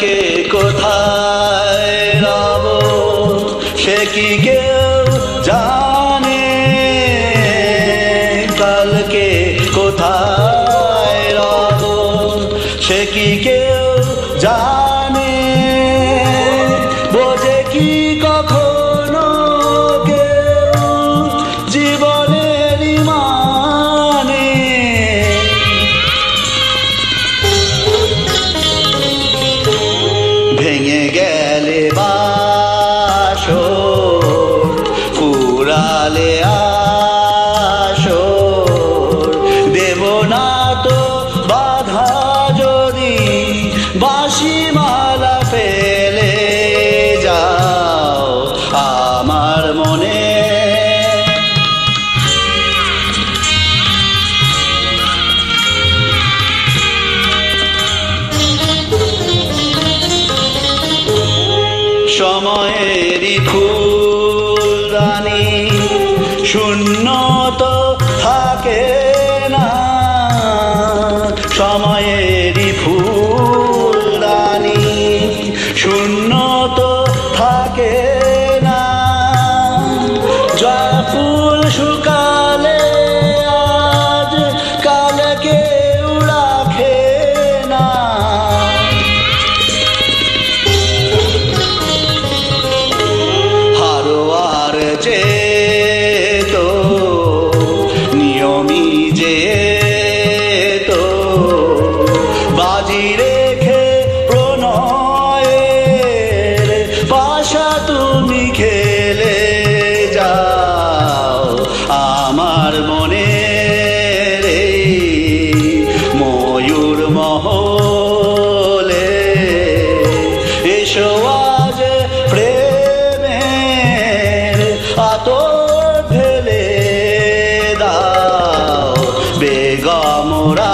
কালকে কোথায় রব সে কি কেউ জানে, কালকে কোথায় রব সে কি কেউ জানে, বোঝে কি কখনো কেউ জীবনের মানে। ভেঙে গেলে বাসর ফুরালে আসর, দেব না তো বাধা যদি বাঁশি মালা ফেলে যাও আমার মনে। সময়েরই ফুলদানি শূন্য তো থাকে না, সময়েরই ফুলদানি শূন্য তো থাকে না, জবা ফুল শুকালে আজ কালকে রাখে না। হারোয়ার যে তো নিয়মই যে তো বাজি রেখে প্রণয়ের পাশা তুমি খেলে যাও আমার মনে রে ময়ূর মহলে। এসো আজ প্রেমের আতর ঢেলে দাও বেগমরা।